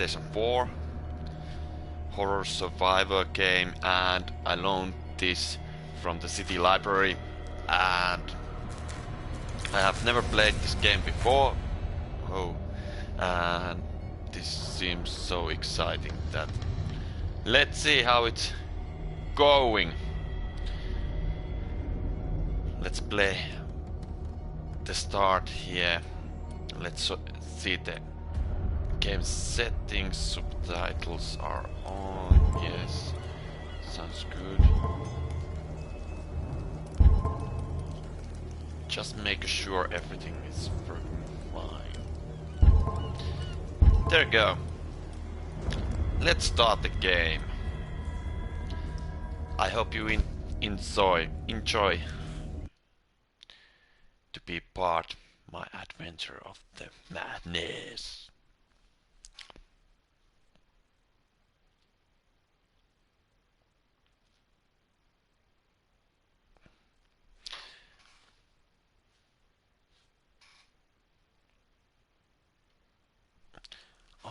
PlayStation 4 horror survivor game, and I loaned this from the city library, and I have never played this game before. And this seems so exciting that let's see how it's going. Let's play the start here. Let's see the game settings. Subtitles are on. Yes, sounds good. Just make sure everything is fine. There you go. Let's start the game. I hope you enjoy to be part my adventure of the madness.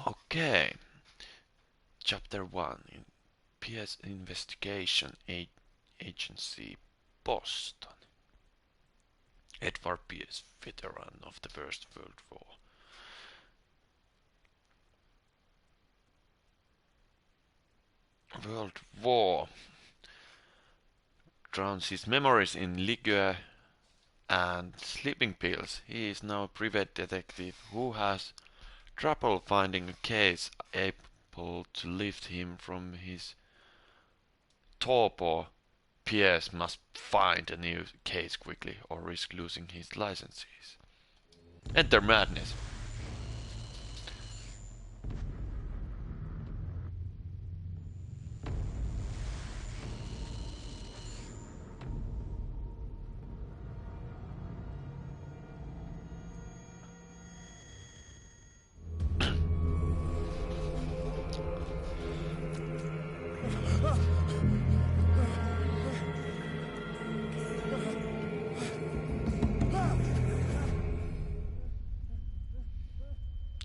Okay. Chapter 1 in PS Investigation Agency, Boston. Edward Pierce, veteran of the First World War. World War drowns his memories in liquor and sleeping pills. He is now a private detective who has trouble finding a case able to lift him from his torpor. Pierce must find a new case quickly or risk losing his licenses. Enter madness.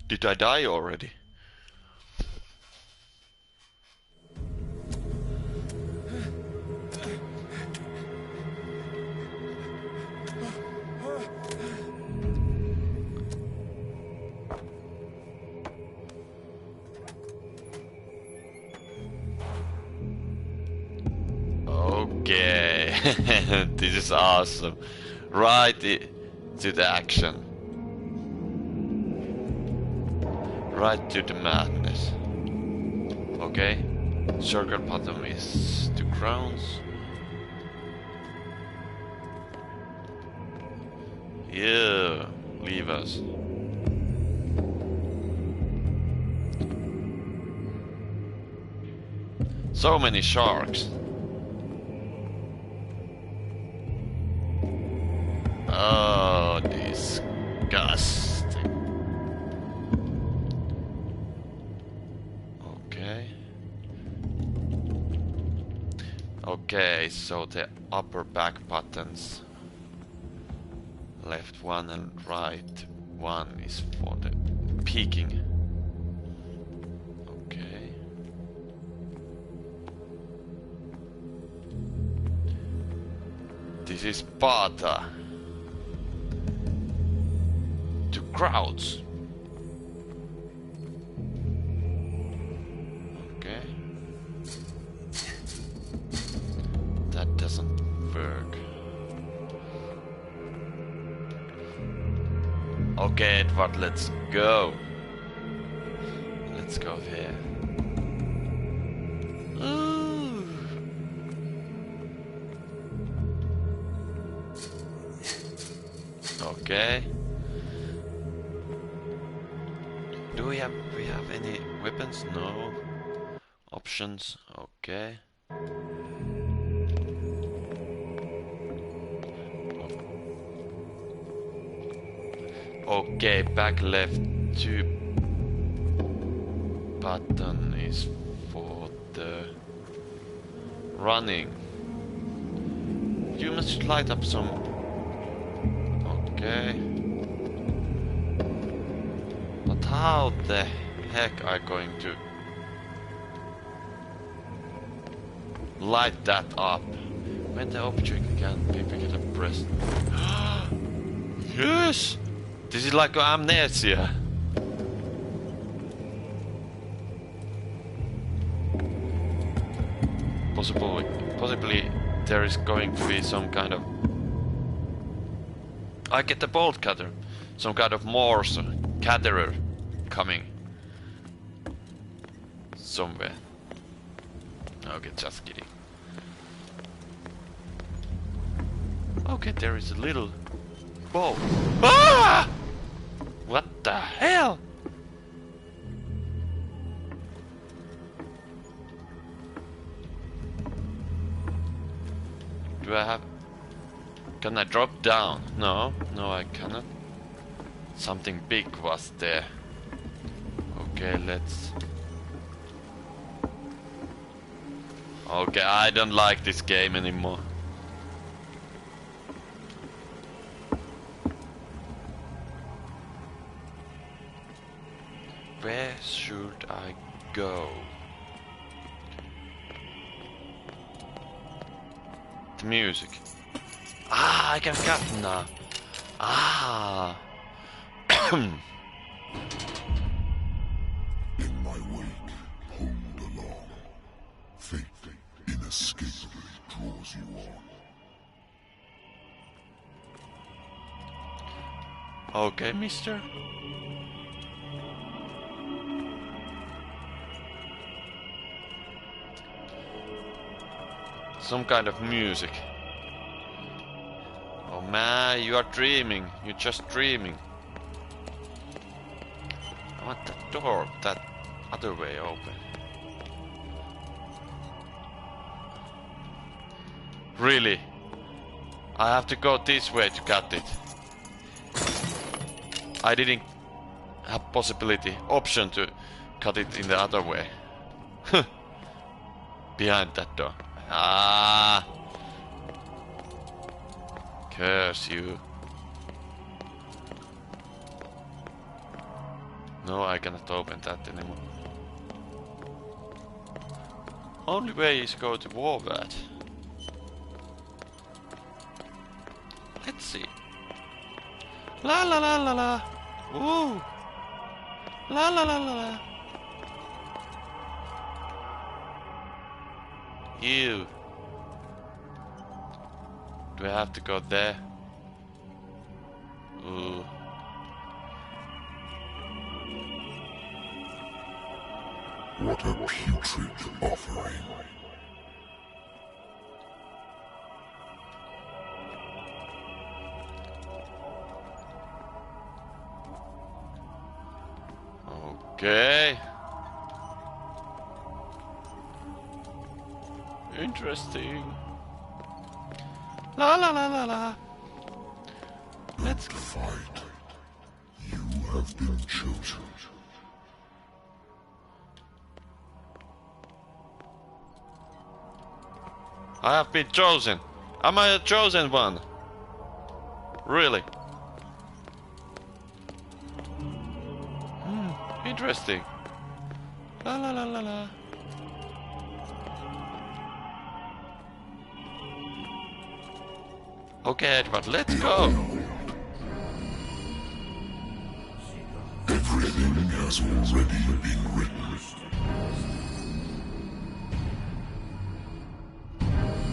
Did I die already? Okay, this is awesome. Right to the action. Right to the madness. Okay. Shortcut button is to grounds. Yeah, leave us. So many sharks. Oh, disgusting. Okay, so the upper back buttons, left one and right one is for the peeking. Okay. This is Sparta. To crowds. Okay. That doesn't work. Okay, Edward, let's go. Let's go here. Ooh. Okay. Do we have any weapons? No. Options? Okay. Okay, back left 2 button is for the running. You must light up some. Okay. But how the heck I going to light that up? When the object can be picked up, pressed. Yes! This is like amnesia. Possibly there is going to be some kind of... I get the bolt cutter. Some kind of Morse caterer coming. Somewhere. Okay, just kidding. Okay, there is a little bow. Ah! What the hell? Do I have... Can I drop down? No, no I cannot. Something big was there. Okay, let's... Okay, I don't like this game anymore. Where should I go? The music. Ah, I can cut now. Ah. In my wake, pulled along. Fate inescapably draws you on. Okay, mister. Some kind of music. Oh man, you are dreaming. You're just dreaming. I want that door, that other way open. Really? I have to go this way to cut it. I didn't have option to cut it in the other way. Behind that door. Ah! Curse you. No, I cannot open that anymore. Only way is go to Warvat. Let's see. La la la la la. Ooh. La la la la la. Ew. Do I have to go there? Ooh. What a putrid offering. Okay. Interesting. La la la la la. Let's fight. You have been chosen. I have been chosen. Am I a chosen one? Really? Interesting. La la la la la. Okay, Edward, let's go. Everything has already been written.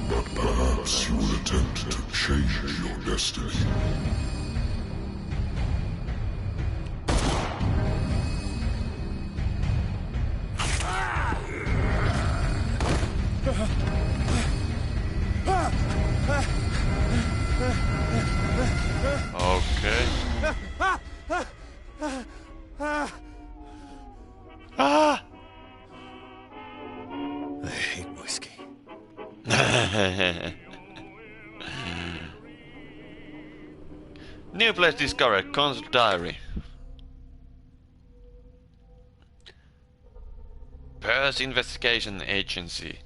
But perhaps you will attempt to change your destiny. Okay. Ah! I hate whiskey. New place discovered. Consul diary. Perth Investigation Agency.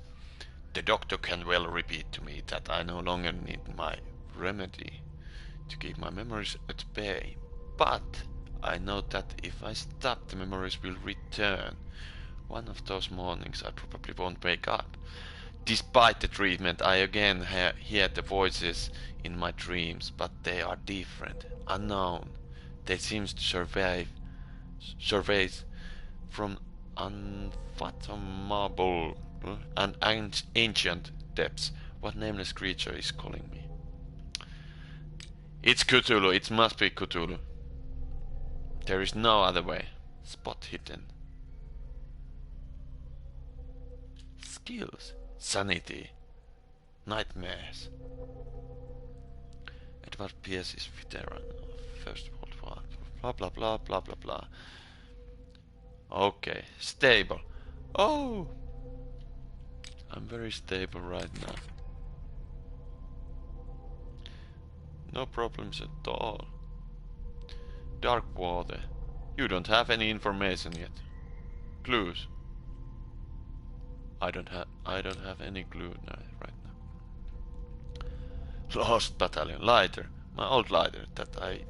The doctor can well repeat to me that I no longer need my remedy to keep my memories at bay, but I know that if I stop, the memories will return. One of those mornings I probably won't wake up. Despite the treatment, I again hear the voices in my dreams, but they are different, unknown. They seem to surveys from unfathomable and ancient depths. What nameless creature is calling me? It's Cthulhu. It must be Cthulhu. There is no other way. Spot hidden. Skills. Sanity. Nightmares. Edward Pierce is veteran of First World War. Blah blah blah blah blah blah. Okay, stable. Oh! I'm very stable right now. No problems at all. Dark water. You don't have any information yet. Clues. I don't have any clue right now. Lost battalion lighter. My old lighter that I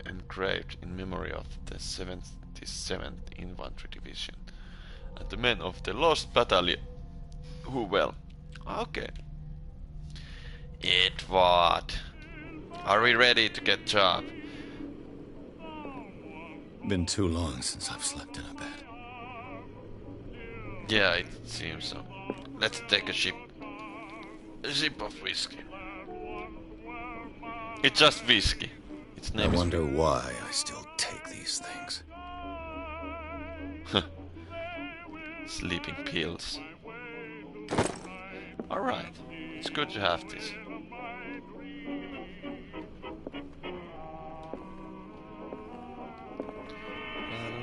engraved in memory of the 77th Infantry Division and the men of the Lost Battalion. Who well? Okay. Edward. Are we ready to get job? Been too long since I've slept in a bed. Yeah, it seems so. Let's take a sip of whiskey. It's just whiskey. Its name I wonder why I still take these things. Sleeping pills. Alright, it's good to have this.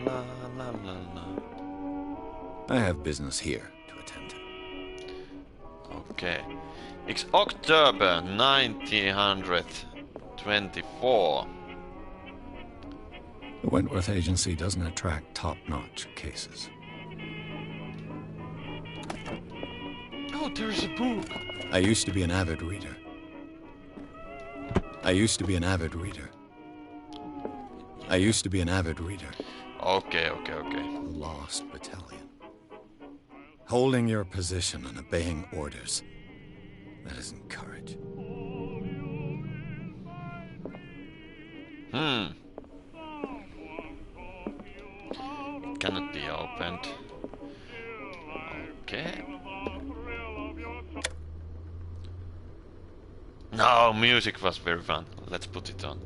La la la la. I have business here to attend to. Okay. It's October 1924. The Wentworth Agency doesn't attract top-notch cases. Oh, there's a book. I used to be an avid reader. Okay. The Lost Battalion. Holding your position and obeying orders. That isn't courage. It cannot be opened. Okay. No, music was very fun. Let's put it on.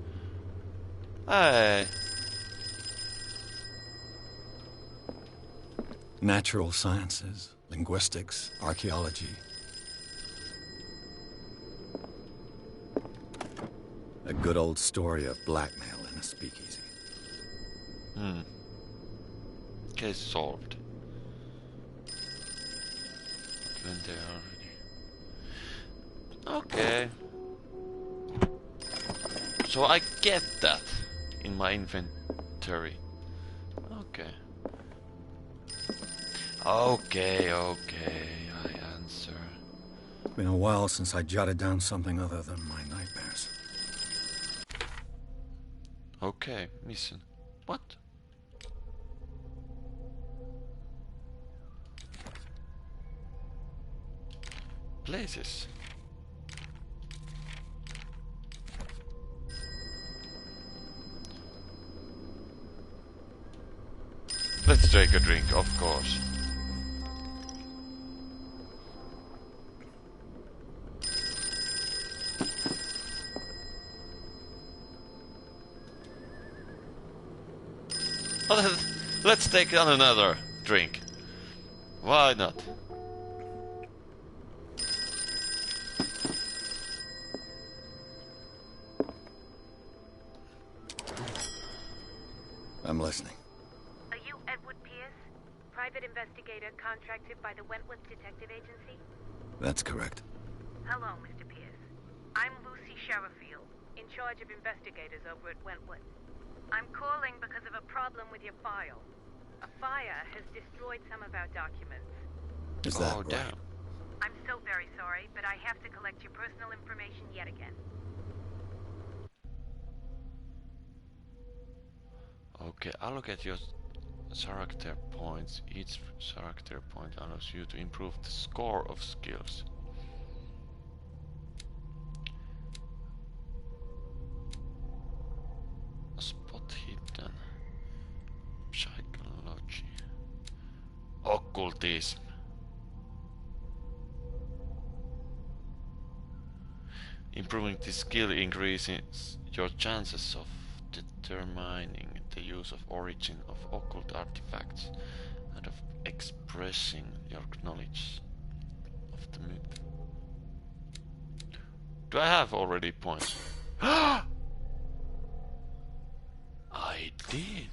Hey. Natural sciences, linguistics, archaeology. A good old story of blackmail in a speakeasy. Case solved. When they are ready. Okay. So I get that in my inventory. Okay. Okay, I answer. Been a while since I jotted down something other than my nightmares. Okay, mission. What? Places. Let's take a drink, of course. Let's take on another drink. Why not? I'm listening. Are you Edward Pierce, private investigator contracted by the Wentworth Detective Agency? That's correct. Hello, Mr. Pierce. I'm Lucy Sherifield, in charge of investigators over at Wentworth. I'm calling because of a problem with your file. A fire has destroyed some of our documents. Is that right? Damn. I'm so very sorry, but I have to collect your personal information yet again. Okay, allocate your character points. Each character point allows you to improve the score of skills. Spot hidden. Psychology. Occultism. Improving this skill increases your chances of determining the use of origin of occult artifacts and of expressing your knowledge of the myth. Do I have already points? I did.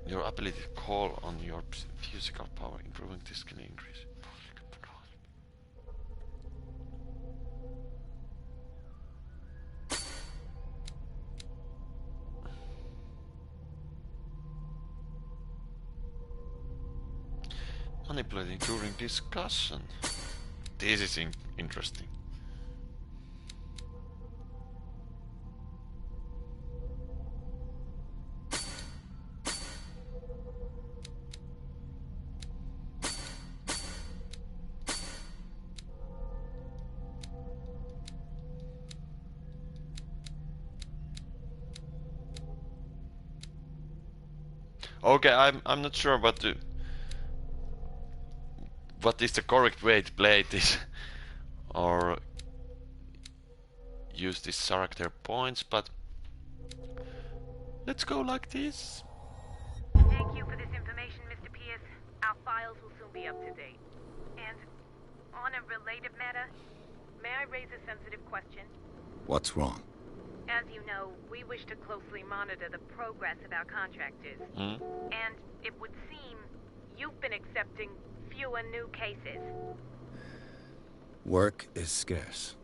Your ability to call on your physical power, improving this can increase. Manipulating during discussion. This is interesting. Okay, I'm not sure what is the correct way to play this or use these character points, but let's go like this. Thank you for this information, Mr. Pierce. Our files will soon be up to date. And on a related matter, may I raise a sensitive question? What's wrong? As you know, we wish to closely monitor the progress of our contractors. And it would seem you've been accepting fewer new cases. Work is scarce.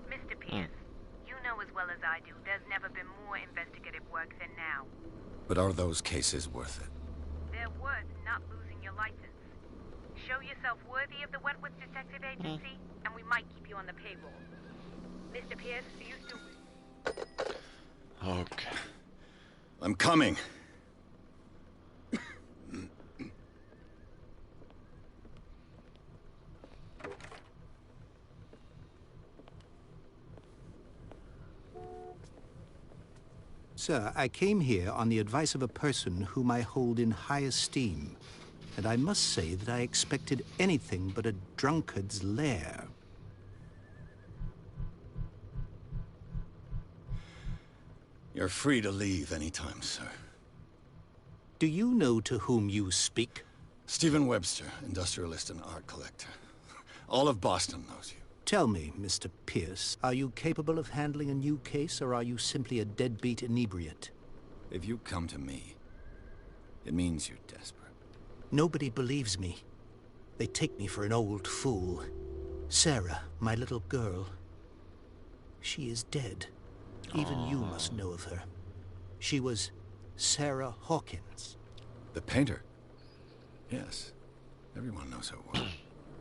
Mr. Pierce, you know as well as I do, there's never been more investigative work than now. But are those cases worth it? They're worth not losing your license. Show yourself worthy of the Wentworth Detective Agency, and we might keep you on the payroll. Mr. Pierce, you still... Okay. I'm coming. Sir, I came here on the advice of a person whom I hold in high esteem, and I must say that I expected anything but a drunkard's lair. You're free to leave anytime, sir. Do you know to whom you speak? Stephen Webster, industrialist and art collector. All of Boston knows you. Tell me, Mr. Pierce, are you capable of handling a new case, or are you simply a deadbeat inebriate? If you come to me, it means you're desperate. Nobody believes me. They take me for an old fool. Sarah, my little girl, she is dead. Even you must know of her. She was Sarah Hawkins. The painter? Yes. Everyone knows her well.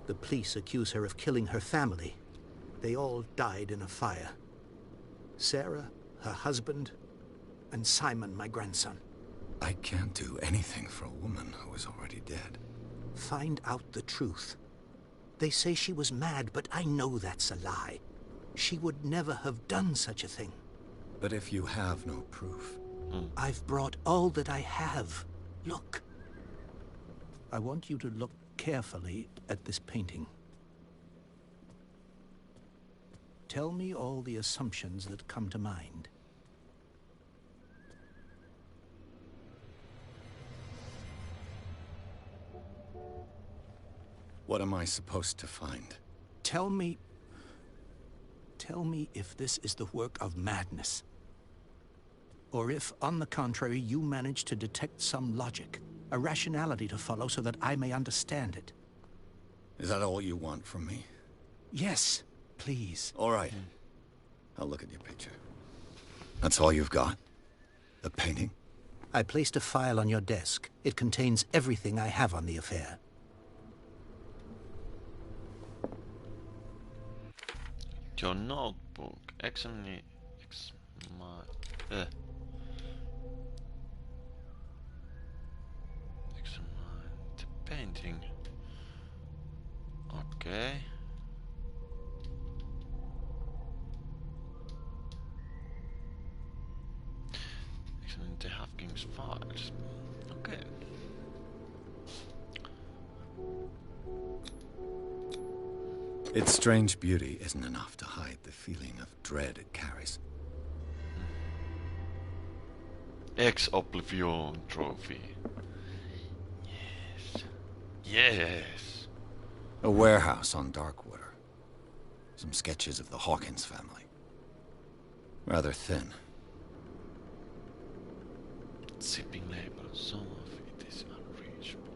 The police accuse her of killing her family. They all died in a fire. Sarah, her husband, and Simon, my grandson. I can't do anything for a woman who is already dead. Find out the truth. They say she was mad, but I know that's a lie. She would never have done such a thing. But if you have no proof... I've brought all that I have. Look. I want you to look carefully at this painting. Tell me all the assumptions that come to mind. What am I supposed to find? Tell me if this is the work of madness. Or if, on the contrary, you manage to detect some logic, a rationality to follow so that I may understand it. Is that all you want from me? Yes, please. All right. I'll look at your picture. That's all you've got? The painting? I placed a file on your desk. It contains everything I have on the affair. your notebook. Examine the painting. Okay. Examine the Hopkins files. Okay. Its strange beauty isn't enough to hide the feeling of dread it carries. Ex-Oblivion trophy. Yes. Yes. A warehouse on Darkwater. Some sketches of the Hawkins family. Rather thin. Shipping label. Some of it is unreachable.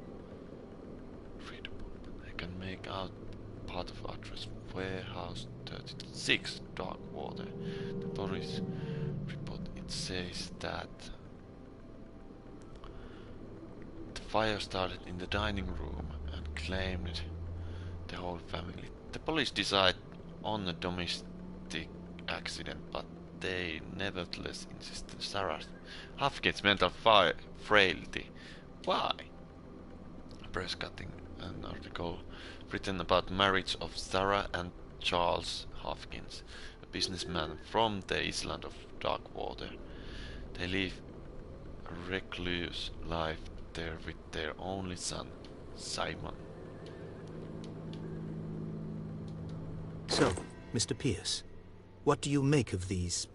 Readable, but I can make out part of address warehouse 36 Darkwater. The police report, it says that the fire started in the dining room and claimed the whole family. The police decide on a domestic accident, but they nevertheless insist on Sarah Hopkins' mental frailty. Why? Press cutting, an article written about marriage of Sarah and Charles Hopkins, a businessman from the island of Darkwater. They live a recluse life there with their only son, Simon. So, Mr. Pierce, what do you make of these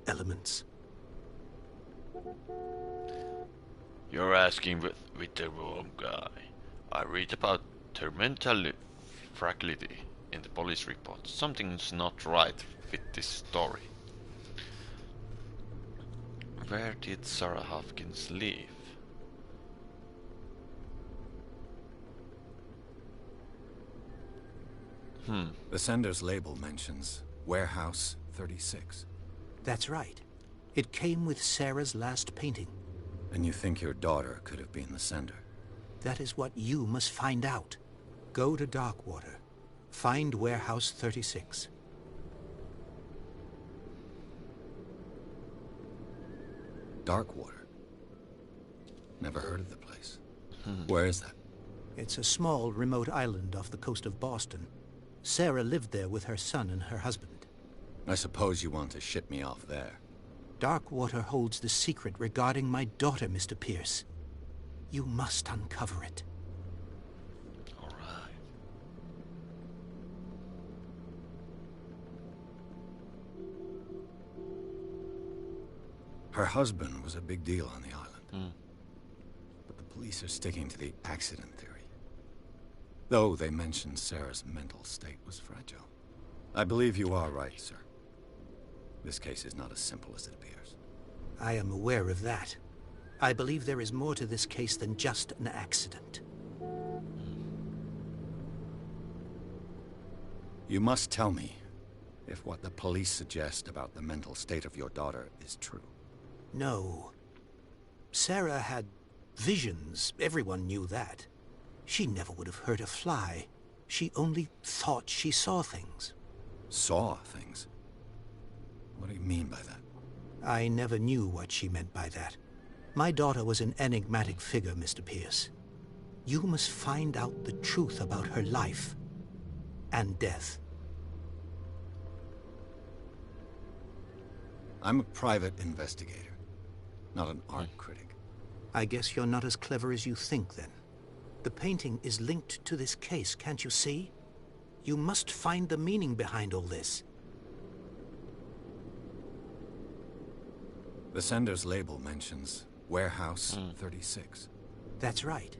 elements? You're asking with the wrong guy. I read about their mental fragility in the police report. Something's not right with this story. Where did Sarah Hopkins live? The sender's label mentions Warehouse 36. That's right. It came with Sarah's last painting. And you think your daughter could have been the sender? That is what you must find out. Go to Darkwater. Find Warehouse 36. Darkwater? Never heard of the place. Where is that? It's a small, remote island off the coast of Boston. Sarah lived there with her son and her husband. I suppose you want to ship me off there. Darkwater holds the secret regarding my daughter, Mr. Pierce. You must uncover it. All right. Her husband was a big deal on the island. But the police are sticking to the accident theory. Though they mentioned Sarah's mental state was fragile. I believe you are right, sir. This case is not as simple as it appears. I am aware of that. I believe there is more to this case than just an accident. You must tell me if what the police suggest about the mental state of your daughter is true. No. Sarah had visions. Everyone knew that. She never would have hurt a fly. She only thought she saw things. Saw things? What do you mean by that? I never knew what she meant by that. My daughter was an enigmatic figure, Mr. Pierce. You must find out the truth about her life and death. I'm a private investigator, not an art critic. I guess you're not as clever as you think, then. The painting is linked to this case, can't you see? You must find the meaning behind all this. The sender's label mentions Warehouse 36. That's right.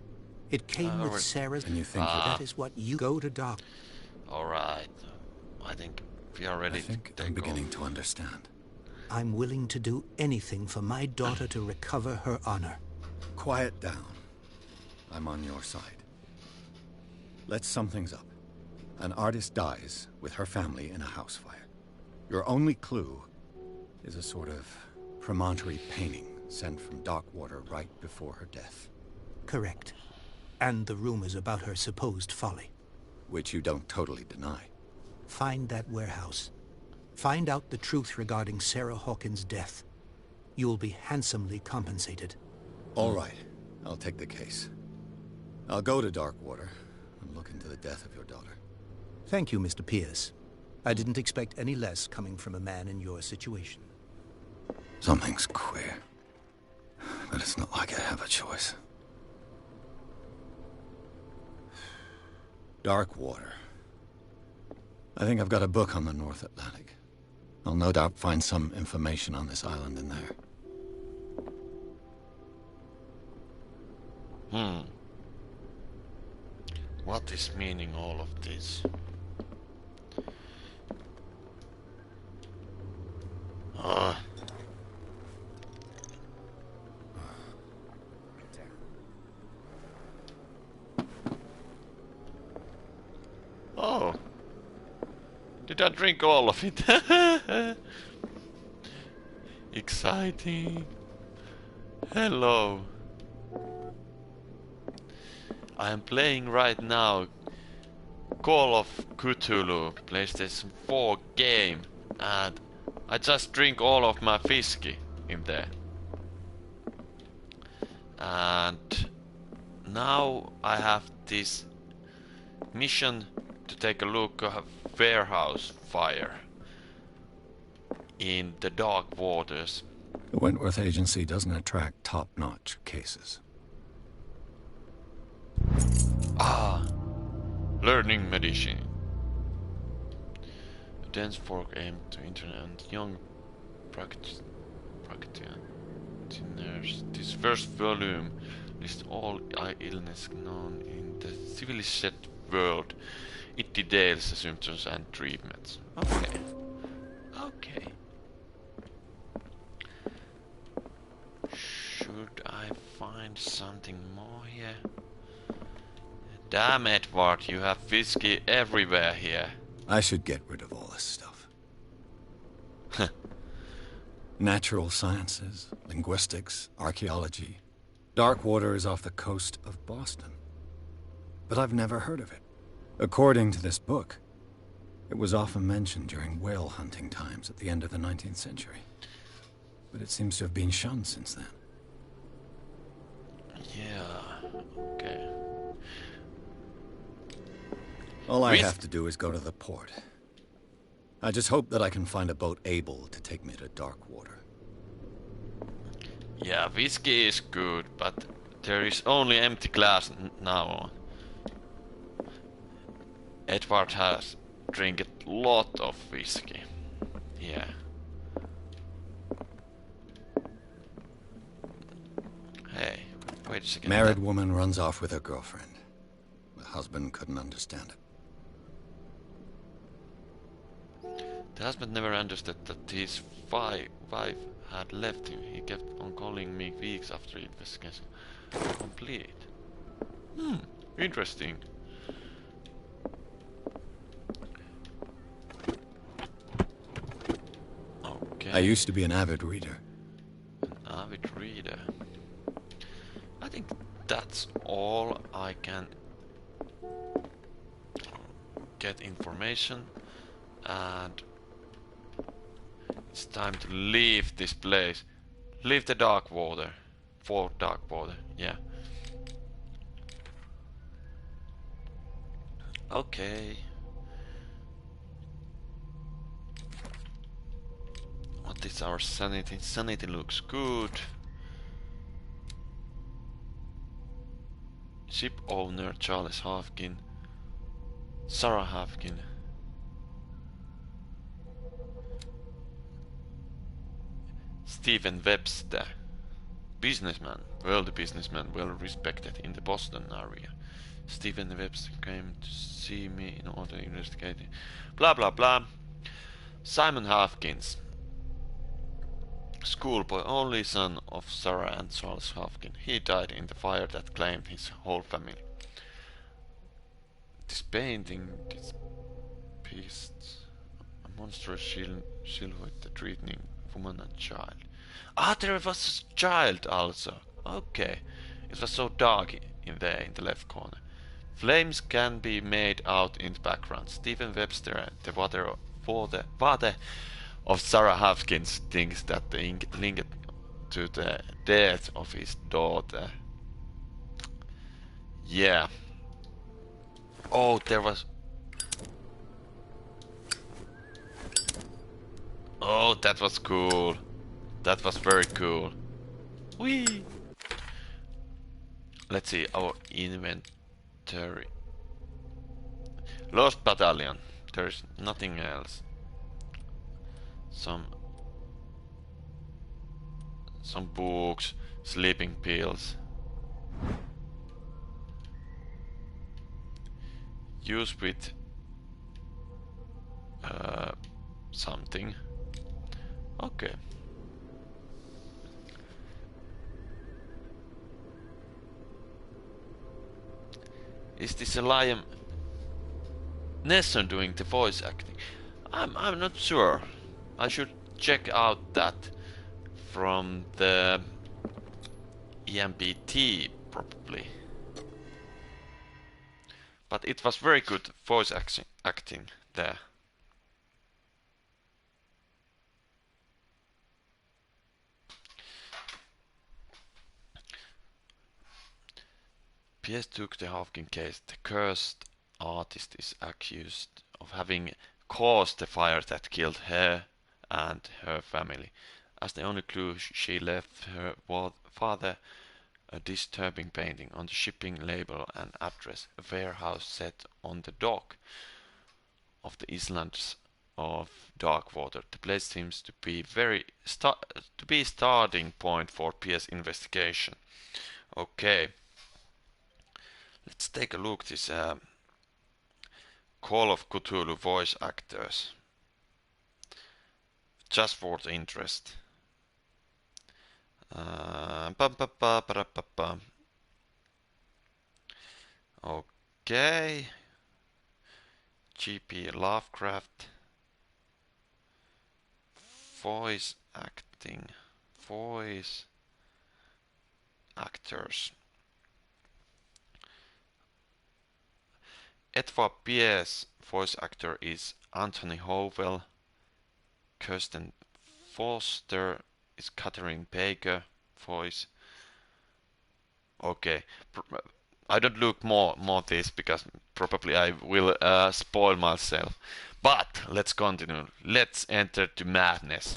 It came with Sarah's... And you think that is what you go to Dark... Alright. I think we are ready I think to I'm take beginning off. to understand. I'm willing to do anything for my daughter to recover her honor. Quiet down. I'm on your side. Let's sum things up. An artist dies with her family in a house fire. Your only clue is a sort of promontory painting sent from Darkwater right before her death. Correct. And the rumors about her supposed folly. Which you don't totally deny. Find that warehouse. Find out the truth regarding Sarah Hawkins' death. You will be handsomely compensated. All right. I'll take the case. I'll go to Darkwater and look into the death of your daughter. Thank you, Mr. Pierce. I didn't expect any less coming from a man in your situation. Something's queer. But it's not like I have a choice. Darkwater. I think I've got a book on the North Atlantic. I'll no doubt find some information on this island in there. What is meaning all of this? Oh. Did I drink all of it? Exciting. Hello. I am playing right now Call of Cthulhu PlayStation 4 game, and I just drink all of my whiskey in there. And now I have this mission to take a look at a warehouse fire in the dark waters. The Wentworth Agency doesn't attract top-notch cases. Learning medicine. A dense fork aimed to internet and young practitioners. This first volume lists all illness known in the civilized world. It details the symptoms and treatments. Okay. Okay. Should I find something more here? Damn, Edward, you have whiskey everywhere here. I should get rid of all this stuff. Natural sciences, linguistics, archaeology. Darkwater is off the coast of Boston. But I've never heard of it. According to this book, it was often mentioned during whale hunting times at the end of the 19th century. But it seems to have been shunned since then. Yeah, okay. All I have to do is go to the port. I just hope that I can find a boat able to take me to Darkwater. Yeah, whiskey is good, but there is only empty glass now on. Edward has drank a lot of whiskey. Yeah. Hey, wait a second. Married woman runs off with her girlfriend. The husband couldn't understand it. The husband never understood that his wife had left him. He kept on calling me weeks after it was complete. Interesting. Okay. I used to be an avid reader. An avid reader. I think that's all I can get information, and it's time to leave this place. Leave the dark water. For dark water, yeah. Okay. What is our sanity? Sanity looks good. Ship owner Charles Hafkin. Sarah Hafkin. Stephen Webster. Businessman. World businessman, well respected in the Boston area. Stephen Webster came to see me in order to investigate. Blah blah blah. Simon Hafkins. Schoolboy, only son of Sarah and Charles Hafkin. He died in the fire that claimed his whole family. This painting depicts a monstrous silhouette treating woman and child. Ah, there was a child also. Okay. It was so dark in there in the left corner. Flames can be made out in the background. Stephen Webster, the father of Sarah Hopkins, thinks that the ink linked to the death of his daughter. Yeah. Oh, there was... Oh, that was cool. That was very cool. Whee! Let's see our inventory. Lost Battalion. There's nothing else. Some books, sleeping pills. Use with something. Okay. Is this a Liam Neeson doing the voice acting? I'm not sure. I should check out that from the EMBT probably. But it was very good voice acting there. PS took the Hopkins case. The cursed artist is accused of having caused the fire that killed her and her family. As the only clue, she left her father a disturbing painting on the shipping label and address, a warehouse set on the dock of the islands of Darkwater. The place seems to be starting point for PS investigation. Okay. Let's take a look this Call of Cthulhu voice actors. Just for the interest. Okay. GP Lovecraft. Voice acting. Voice actors. Edward Pierce voice actor is Anthony Howell. Kirsten Foster is Catherine Baker voice. Okay, I don't look more this because probably I will spoil myself. But let's continue. Let's enter to madness.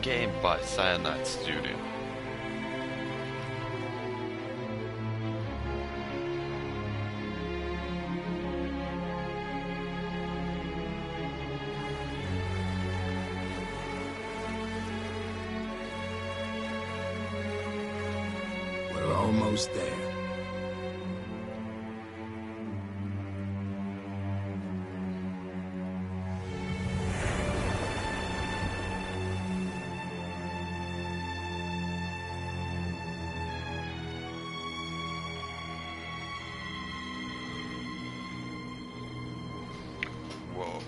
Game by Cyanide Studio. We're almost there. Whoa.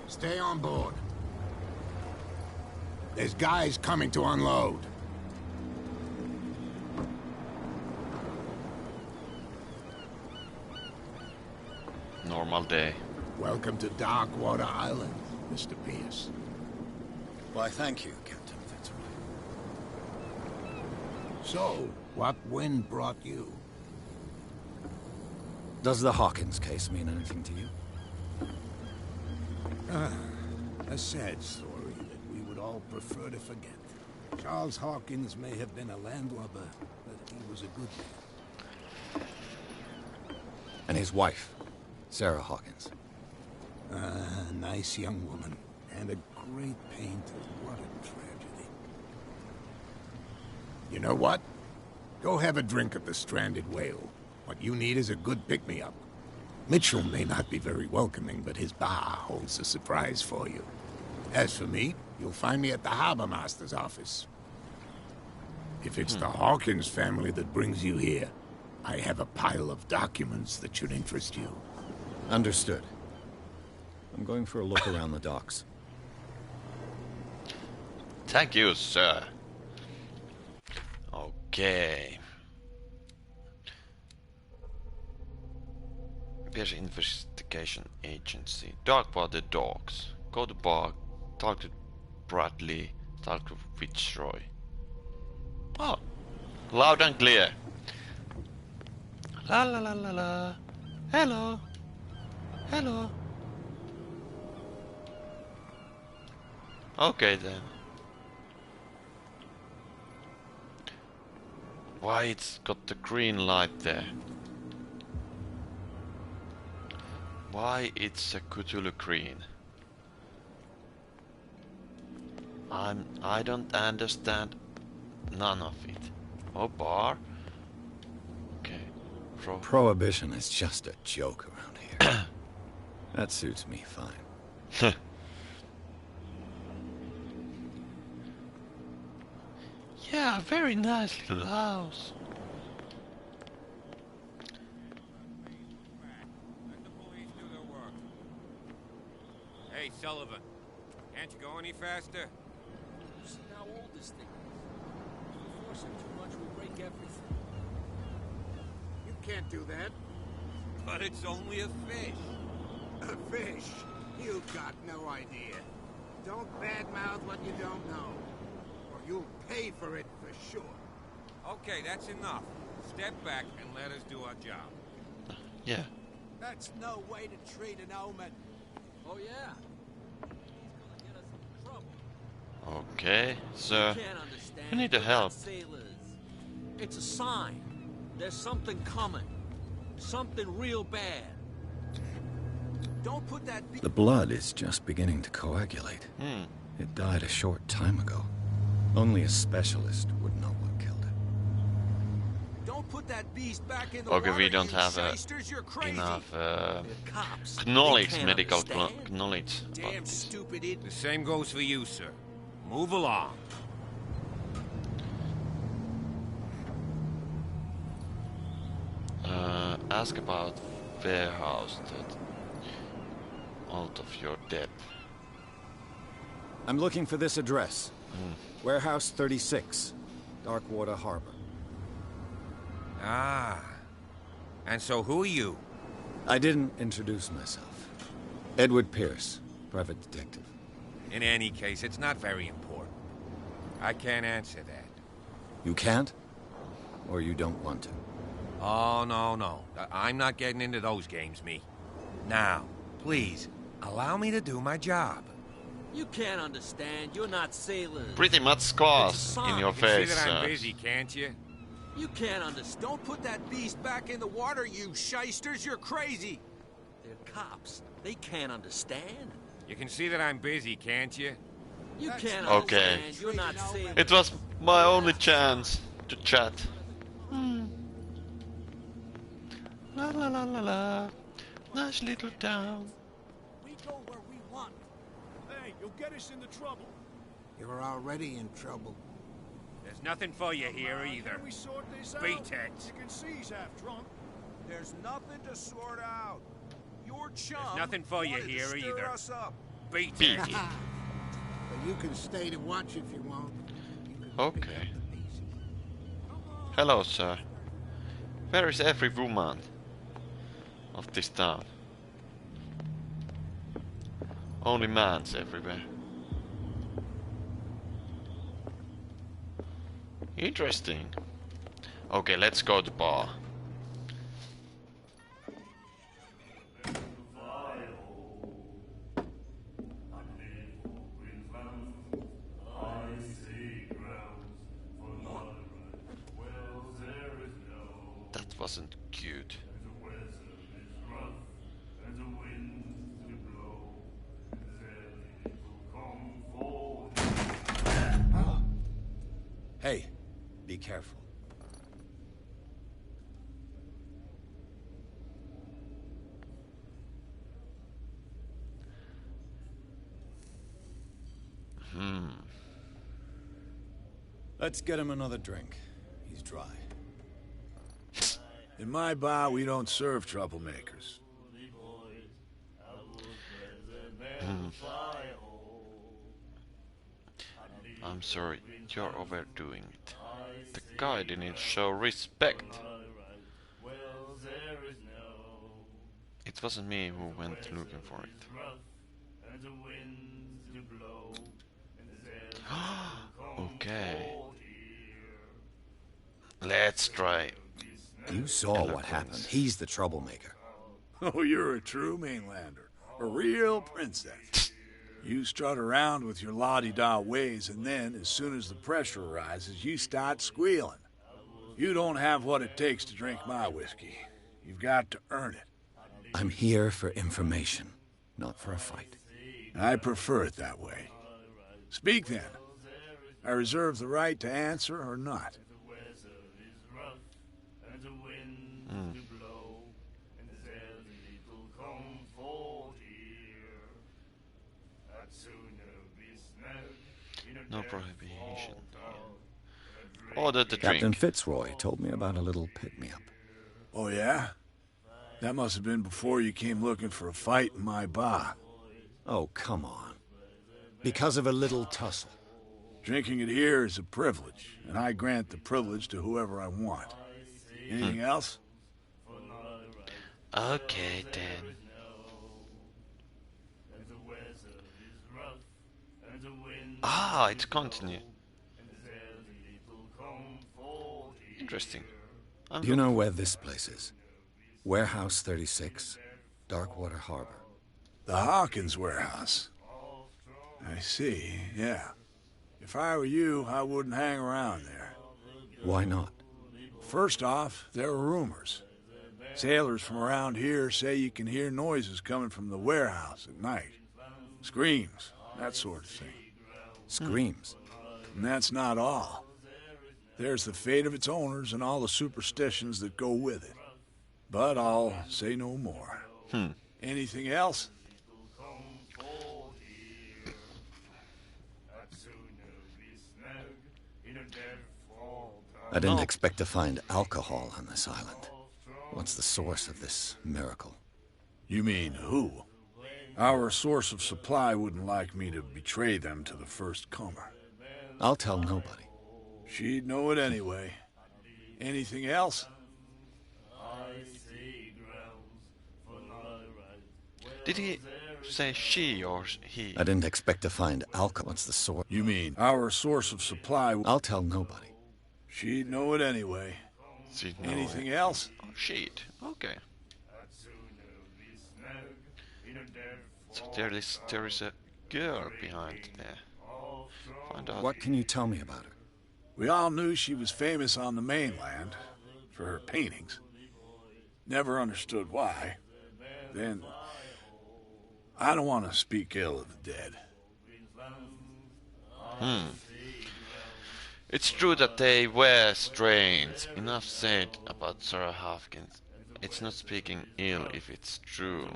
Stay on board. There's guys coming to unload. Normal day. Welcome to Darkwater Island, Mr. Pierce. Why, thank you, Captain Fitzroy. So, what wind brought you? Does the Hawkins case mean anything to you? A sad story that we would all prefer to forget. Charles Hawkins may have been a landlubber, but he was a good man. And his wife, Sarah Hawkins. A nice young woman, and a great pain to what a tragedy. You know what? Go have a drink at the Stranded Whale. What you need is a good pick-me-up. Mitchell may not be very welcoming, but his bar holds a surprise for you. As for me, you'll find me at the Harbor Master's office. If it's the Hawkins family that brings you here, I have a pile of documents that should interest you. Understood. I'm going for a look around the docks. Thank you, sir. Okay. Pierce Investigation Agency. Darkwater Docks. Go to bar. Talk to Bradley. Talk to Fitzroy. Oh, loud and clear. La la la la la. Hello. Hello. Okay then. Why it's got the green light there? Why it's a Cthulhu green? I don't understand none of it. Oh, bar. Okay. Prohibition is just a joke around here. That suits me fine. Yeah, very nice little house. Hey, Sullivan. Can't you go any faster? You see how old this thing is? If we force him too much, we'll break everything. You can't do that. But it's only a fish. A fish? You've got no idea. Don't badmouth what you don't know. Or you'll pay for it for sure. Okay, that's enough. Step back and let us do our job. Yeah. That's no way to treat an omen. Oh, yeah? He's gonna get us in trouble. Okay, sir. You can't understand. You need the We're help. not sailors. It's a sign. There's something coming. Something real bad. Don't put that... The blood is just beginning to coagulate. Hmm. It died a short time ago. Only a specialist would know what killed it. Don't put that beast back in the Okay, water, we don't you have shysters. You're crazy. enough They're cops. knowledge, They can't medical understand. knowledge about Damn this. stupid idiot. The same goes for you, sir. Move along. Ask about warehouse that out of your debt. I'm looking for this address. Warehouse 36, Darkwater Harbor. Ah. And so who are you? I didn't introduce myself. Edward Pierce, private detective. In any case, it's not very important. I can't answer that. You can't? Or you don't want to? Oh, no. I'm not getting into those games, me. Now, please, allow me to do my job. You can't understand. You're not sailors. Pretty much scars It's a sign. in your You can see face. that I'm busy, can't you? You can't understand. Don't put that beast back in the water, you shysters. You're crazy. They're cops. They can't understand. You can see that I'm busy, can't you? You can't Okay. understand. You're not sailors. It was my only chance to chat. La la la la la. Nice little town. We go where we want. Hey, you'll get us into trouble. You're already in trouble. There's nothing for you here either. Can we sort this out? Beat it. You can see he's half drunk. There's nothing to sort out. Your chum. There's nothing for you wanted to here stir either. us up. Beat Beat it. it. But you can stay to watch if you want. You can Okay. pick up the pieces. Hello, sir. Where is every woman of this town? Only mans everywhere. Interesting. Okay, let's go to bar. That wasn't cute. Hey, be careful. Let's get him another drink. He's dry. In my bar, we don't serve troublemakers. I'm sorry, you're overdoing it. The guy didn't show respect. It wasn't me who went looking for it. Okay. Let's try. You saw what happened. He's the troublemaker. Oh, you're a true mainlander. A real princess. You strut around with your la-di-da ways, and then, as soon as the pressure arises, you start squealing. You don't have what it takes to drink my whiskey. You've got to earn it. I'm here for information, not for a fight. I prefer it that way. Speak then. I reserve the right to answer or not. No prohibition. Order the Captain drink. Fitzroy told me about a little pick-me-up. Oh, yeah? That must have been before you came looking for a fight in my bar. Oh, come on. Because of a little tussle. Drinking it here is a privilege, and I grant the privilege to whoever I want. Anything else? Okay then. Ah, it's continue. Interesting. Do you know where this place is? Warehouse 36, Darkwater Harbor. The Hawkins warehouse. I see, yeah. If I were you, I wouldn't hang around there. Why not? First off, there are rumors. Sailors from around here say you can hear noises coming from the warehouse at night. Screams, that sort of thing. Screams. And that's not all. There's the fate of its owners and all the superstitions that go with it. But I'll say no more. Anything else? I didn't expect to find alcohol on this island. What's the source of this miracle? You mean who? Our source of supply wouldn't like me to betray them to the first comer. I'll tell nobody. She'd know it anyway. Anything else? Did he say she or he? I didn't expect to find alcohol. What's the source? You mean our source of supply? I'll tell nobody. She'd know it anyway. She'd know Anything it. else? Oh, she'd. Okay. So there is a girl behind there. Find out. What can you tell me about her? We all knew she was famous on the mainland for her paintings. Never understood why. Then, I don't want to speak ill of the dead. It's true that they were strange. Enough said about Sarah Hawkins. It's not speaking ill if it's true.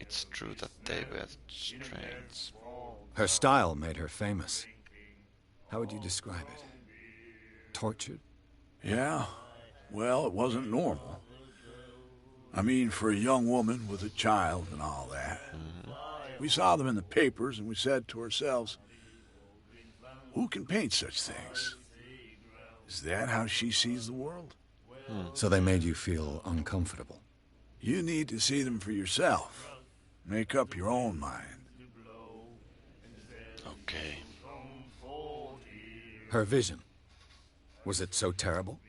It's true that they were strange. Her style made her famous. How would you describe it? Tortured? Yeah? Well, it wasn't normal. I mean, for a young woman with a child and all that. We saw them in the papers and we said to ourselves, who can paint such things? Is that how she sees the world? So they made you feel uncomfortable. You need to see them for yourself. Make up your own mind. Okay. Her vision. Was it so terrible?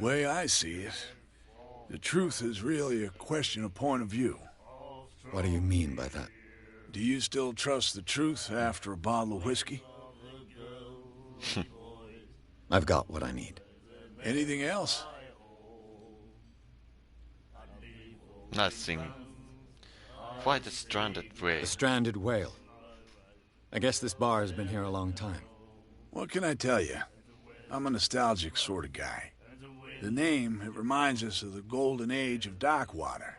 Way I see it, the truth is really a question of point of view. What do you mean by that? Do you still trust the truth after a bottle of whiskey? I've got what I need. Anything else? Nothing. Why the stranded whale? The stranded whale. I guess this bar has been here a long time. What can I tell you? I'm a nostalgic sort of guy. The name, it reminds us of the golden age of dockwater.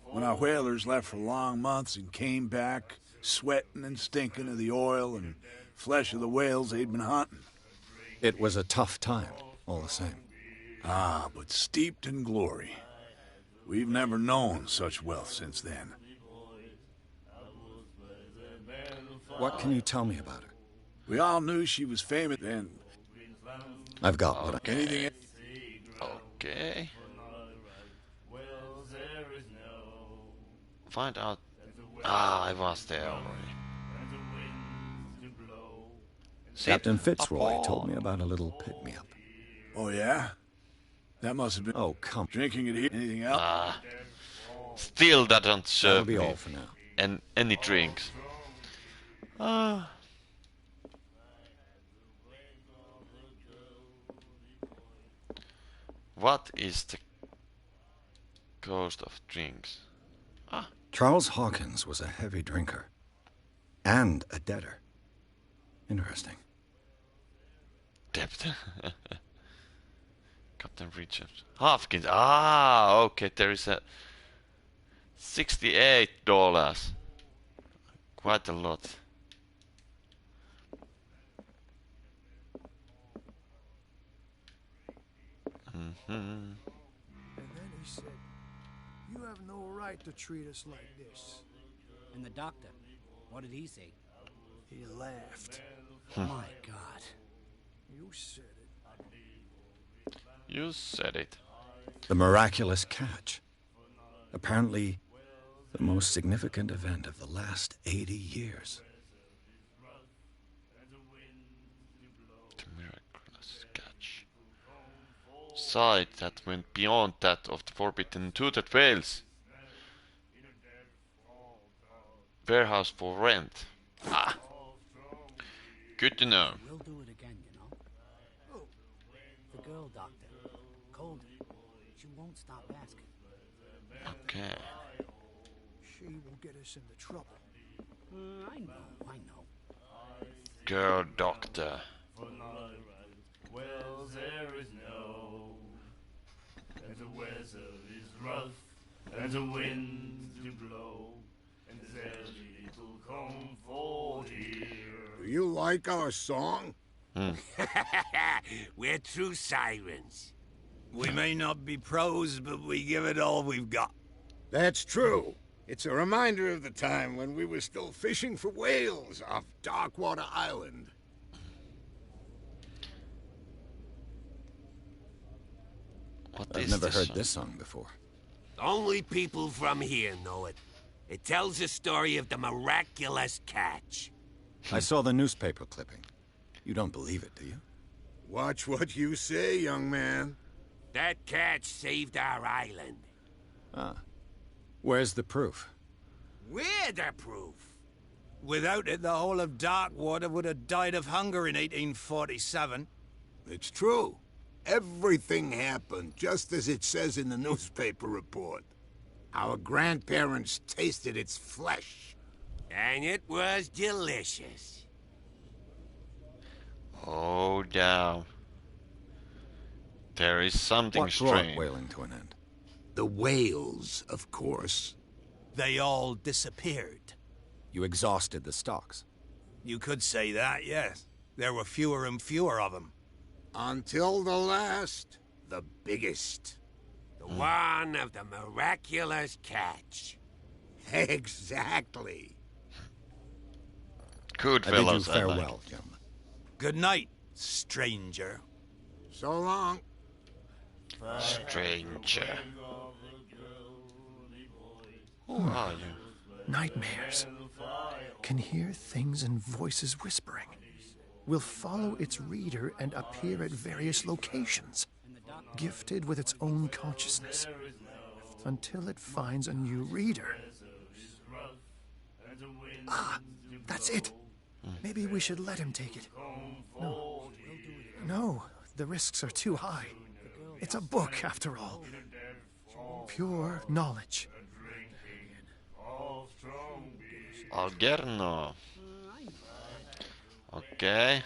When our whalers left for long months and came back, sweating and stinking of the oil and flesh of the whales they'd been hunting. It was a tough time, all the same. Ah, but steeped in glory. We've never known such wealth since then. What can you tell me about her? We all knew she was famous then. I've got what I... Anything else? Okay. Find out. Ah, I was there already. Captain Fitzroy told me about a little pick-me-up. Oh, yeah? That must have been... Oh, come. Drinking it here. Anything else? Still doesn't serve That'll be me. all for now. And any drinks. What is the cost of drinks? Charles Hawkins was a heavy drinker. And a debtor. Interesting. Debt. Captain Richard Hopkins. Ah, okay. There is a $68. Quite a lot. And then he said, "You have no right to treat us like this." And the doctor, what did he say? He laughed. My God. You said it. You said it. The miraculous catch. Apparently, the most significant event of the last 80 years. The miraculous catch. Sight that went beyond that of the forbidden toothed whales. Warehouse for rent. Ah. Good to know. We'll do it again, you know. Oh, The girl doctor. Cold. She won't stop asking. Okay. she will get us into trouble. I know. Girl doctor. Well, there is no, and the weather is rough, and the winds do blow, and there's little comfort here. Do you like our song? We're true sirens. We may not be pros, but we give it all we've got. That's true. It's a reminder of the time when we were still fishing for whales off Darkwater Island. I've never heard this song before. Only people from here know it. It tells the story of the miraculous catch. I saw the newspaper clipping. You don't believe it, do you? Watch what you say, young man. That catch saved our island. Ah. Where's the proof? We're the proof. Without it, the whole of Darkwater would have died of hunger in 1847. It's true. Everything happened just as it says in the newspaper report. Our grandparents tasted its flesh. And it was delicious. Oh, damn. There is something What brought strange. whaling to an end? The whales, of course. They all disappeared. You exhausted the stocks. You could say that, yes. There were fewer and fewer of them. Until the last, the biggest. The one of the miraculous catch. Exactly. Good I bid you fellows, I farewell, like. gentlemen. Good night, stranger. So long. Stranger. Who are you? Nightmares. Can hear things and voices whispering. Will follow its reader and appear at various locations, gifted with its own consciousness, until it finds a new reader. Ah, that's it. Maybe we should let him take it. No, the risks are too high. It's a book, after all. Pure knowledge. Algerno. Okay.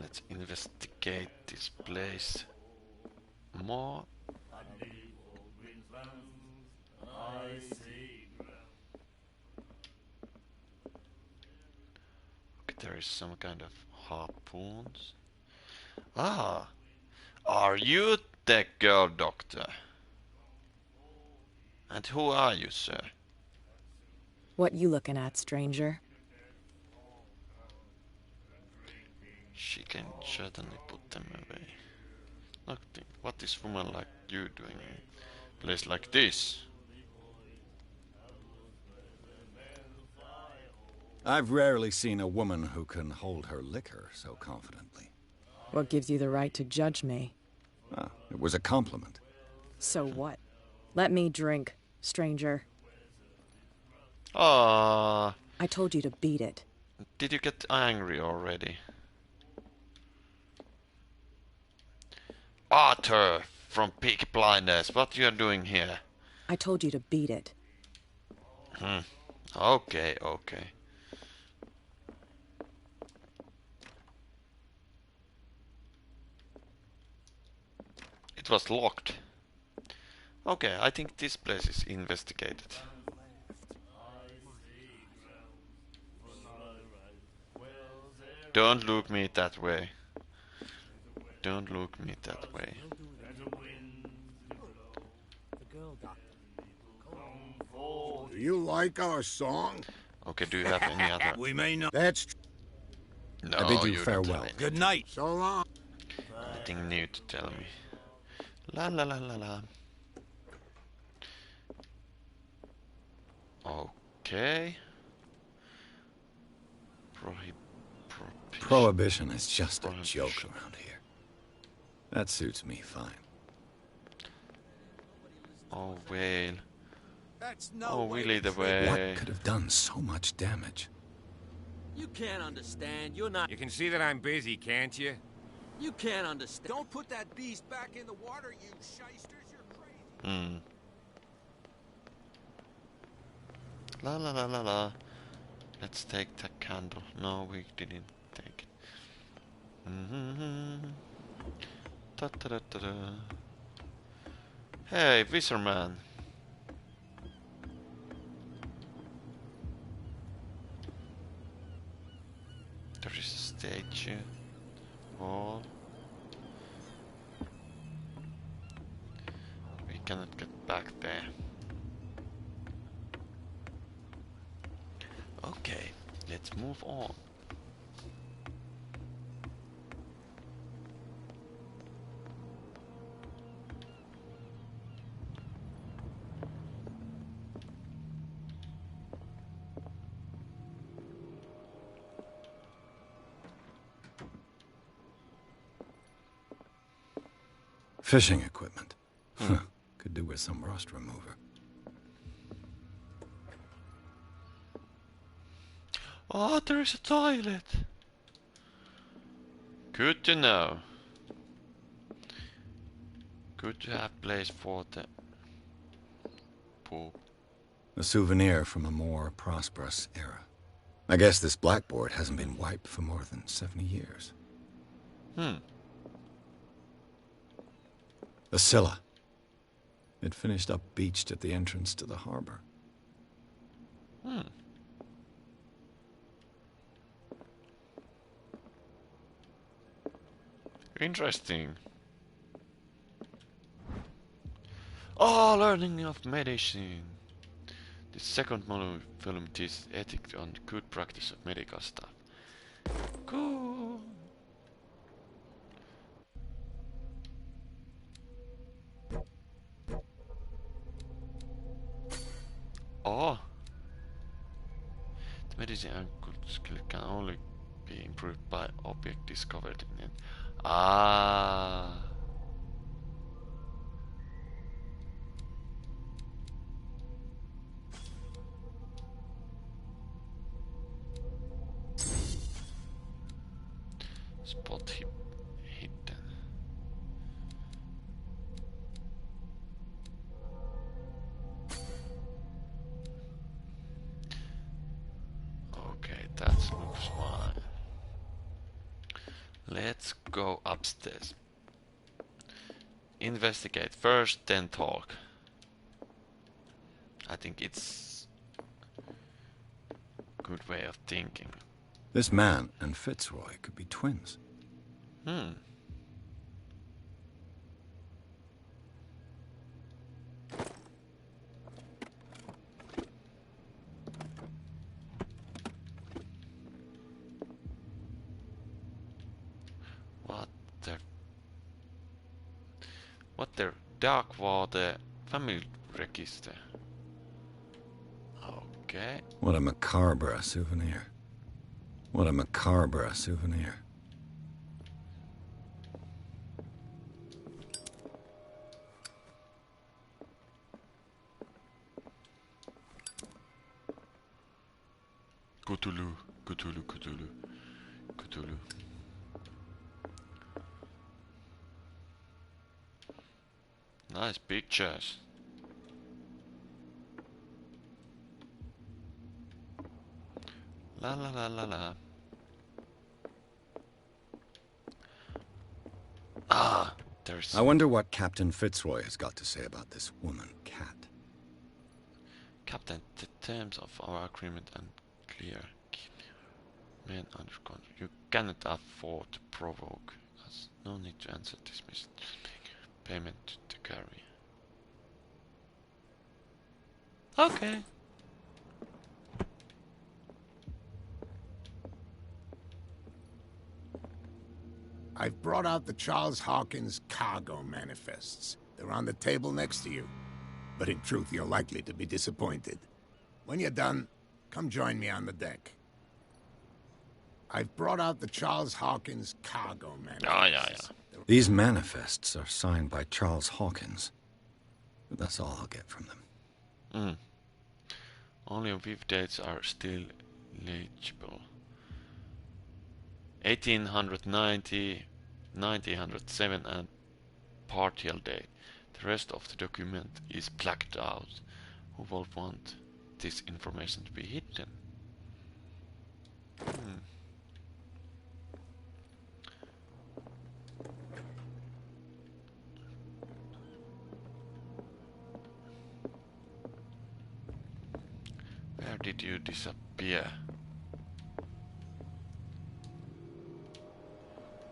Let's investigate this place more. Okay, there is some kind of harpoons. Ah, are you the girl doctor? And who are you, sir? What you looking at, stranger? She can certainly put them away. Look, what is woman like you doing in a place like this? I've rarely seen a woman who can hold her liquor so confidently. What gives you the right to judge me? Ah, it was a compliment. So what? Let me drink, stranger. Ah. I told you to beat it. Did you get angry already? Arthur from Peaky Blinders, what you are doing here? I told you to beat it. Okay, okay. It was locked. Okay, I think this place is investigated. Don't look me that way. Don't look me that way. Do you like our song? Okay, do you have any other? We may not. That's No, I bid you don't farewell. have any. Good night. so long. Anything new to tell me? La la la la la. Okay. Prohibition is just a joke around here. That suits me fine. Oh, whale. That's no Oh, way we lead to the treat- What way. could have done so much damage? You can't understand. You're not. You can see that I'm busy, can't you? You can't understand. Don't put that beast back in the water, you shysters. You're crazy. La la la la la. Let's take the candle. No, we didn't take it. Da da da da da. Hey, Fisherman. There is a statue. Wall. We cannot get back there. Okay, let's move on. Fishing equipment. Could do with some rust remover. Oh, there is a toilet. Good to know. Good to have place for the poop. A souvenir from a more prosperous era. I guess this blackboard hasn't been wiped for more than 70 years. The Scylla. It finished up beached at the entrance to the harbor. Interesting. Oh, learning of medicine. The second film teaches ethics on good practice of medical stuff. Cool. medicine and good skill can only be improved by object discovered in it. Ah. Spot hidden. Okay, that looks fine. Let's go upstairs. Investigate first, then talk. I think it's a good way of thinking. This man and Fitzroy could be twins. Hmm. What the dark water family register? Okay. What a macabre souvenir. What a macabre souvenir. Cthulhu, Cthulhu, Cthulhu, Cthulhu. Nice pictures. La la la la la. Ah, there's... I wonder what Captain Fitzroy has got to say about this woman, Cat. Captain, the terms of our agreement are clear. Men under control. You cannot afford to provoke us. No need to answer this message. Payment to carry. Okay. I've brought out the Charles Hawkins cargo manifests. They're on the table next to you. But in truth, you're likely to be disappointed. When you're done, come join me on the deck. I've brought out the Charles Hawkins cargo manifests. Oh, yeah. These manifests are signed by Charles Hawkins. But that's all I'll get from them. Only viv dates are still legible. 1890, 1907 and partial date. The rest of the document is blacked out. Who will want this information to be hidden? Where did you disappear?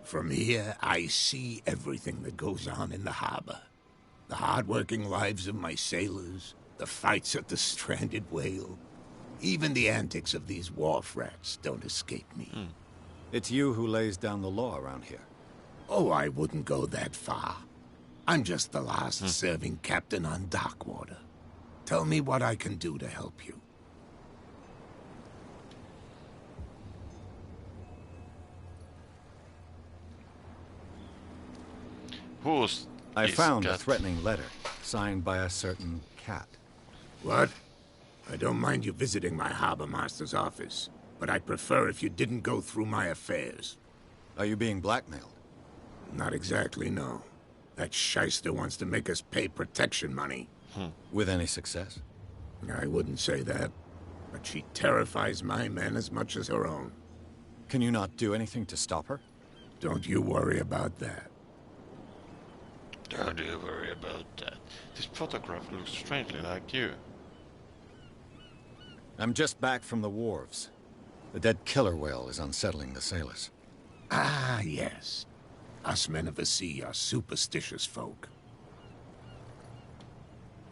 From here, I see everything that goes on in the harbor. The hard-working lives of my sailors, the fights at the stranded whale. Even the antics of these wharf rats don't escape me. It's you who lays down the law around here. Oh, I wouldn't go that far. I'm just the last serving captain on Darkwater. Tell me what I can do to help you. I found a threatening letter, signed by a certain Cat. What? I don't mind you visiting my harbor master's office, but I'd prefer if you didn't go through my affairs. Are you being blackmailed? Not exactly, no. That shyster wants to make us pay protection money. With any success? I wouldn't say that, but she terrifies my men as much as her own. Can you not do anything to stop her? Don't you worry about that. Don't you worry about that. This photograph looks strangely like you. I'm just back from the wharves. The dead killer whale is unsettling the sailors. Ah, yes. Us men of the sea are superstitious folk.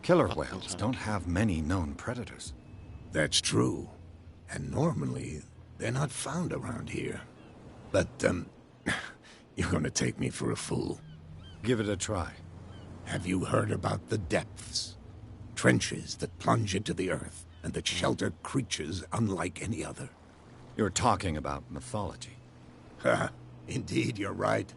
Killer whales don't have many known predators. That's true. And normally, they're not found around here. But, you're gonna take me for a fool. Give it a try. Have you heard about the depths? Trenches that plunge into the earth and that shelter creatures unlike any other. You're talking about mythology. Ha! Indeed, you're right.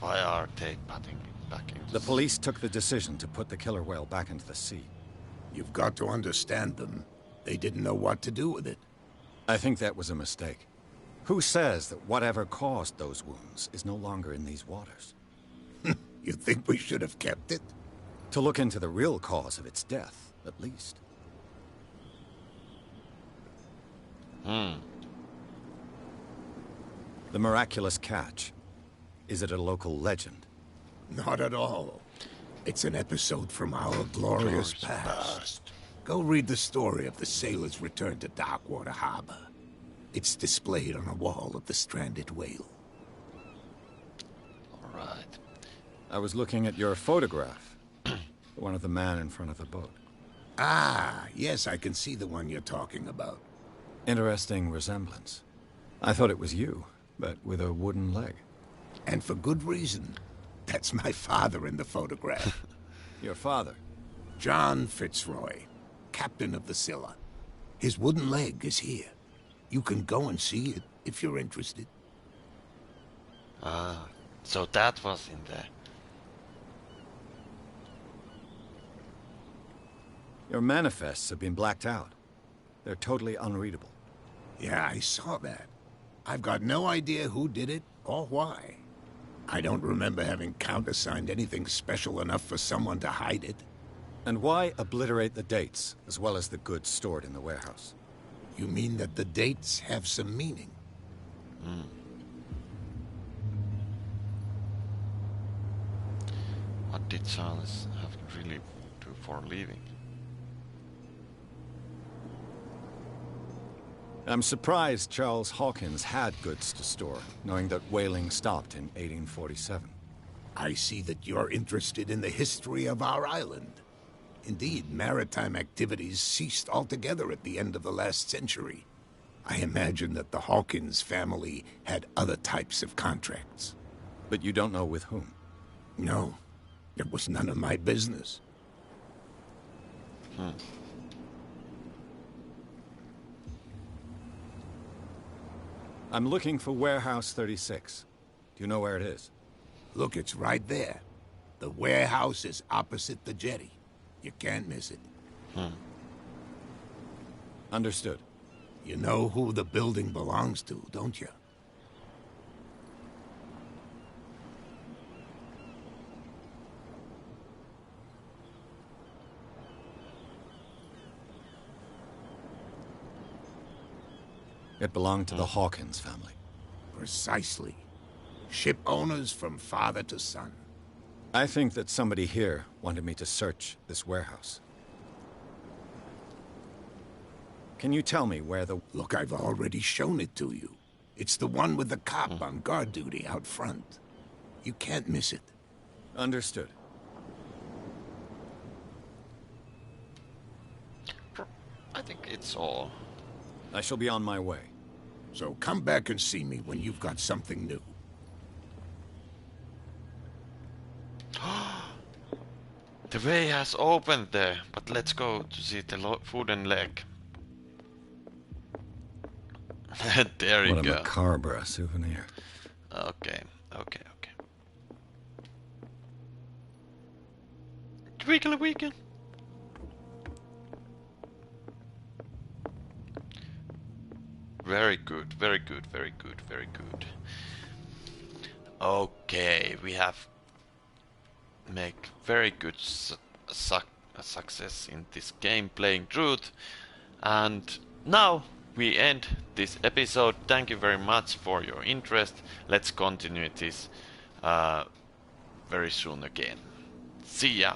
Why are they putting it back into The police took the decision to put the killer whale back into the sea. You've got to understand them. They didn't know what to do with it. I think that was a mistake. Who says that whatever caused those wounds is no longer in these waters? You think we should have kept it? To look into the real cause of its death, at least. The miraculous catch. Is it a local legend? Not at all. It's an episode from our glorious past. Go read the story of the sailor's return to Darkwater Harbor. It's displayed on a wall of the stranded whale. Alright. I was looking at your photograph. The one of the man in front of the boat. Ah, yes, I can see the one you're talking about. Interesting resemblance. I thought it was you, but with a wooden leg. And for good reason. That's my father in the photograph. Your father? John Fitzroy, captain of the Scylla. His wooden leg is here. You can go and see it if you're interested. Ah, so that was in there. Your manifests have been blacked out. They're totally unreadable. Yeah, I saw that. I've got no idea who did it or why. I don't remember having countersigned anything special enough for someone to hide it. And why obliterate the dates, as well as the goods stored in the warehouse? You mean that the dates have some meaning? What did Charles have to really do for a living? I'm surprised Charles Hawkins had goods to store, knowing that whaling stopped in 1847. I see that you're interested in the history of our island. Indeed, maritime activities ceased altogether at the end of the last century. I imagine that the Hawkins family had other types of contracts. But you don't know with whom? No, it was none of my business. I'm looking for Warehouse 36. Do you know where it is? Look, it's right there. The warehouse is opposite the jetty. You can't miss it. Understood. You know who the building belongs to, don't you? It belonged to the Hawkins family. Precisely. Ship owners from father to son. I think that somebody here wanted me to search this warehouse. Can you tell me where the... Look, I've already shown it to you. It's the one with the cop on guard duty out front. You can't miss it. Understood. I think it's all. I shall be on my way. So come back and see me when you've got something new. The way has opened there, but let's go to see the wooden leg. There you What a go. macabre souvenir. Okay. Weekend. Very good. Okay, we have make very good success in this game playing truth, and now we end this episode. Thank you very much for your interest. Let's continue this very soon again. See ya.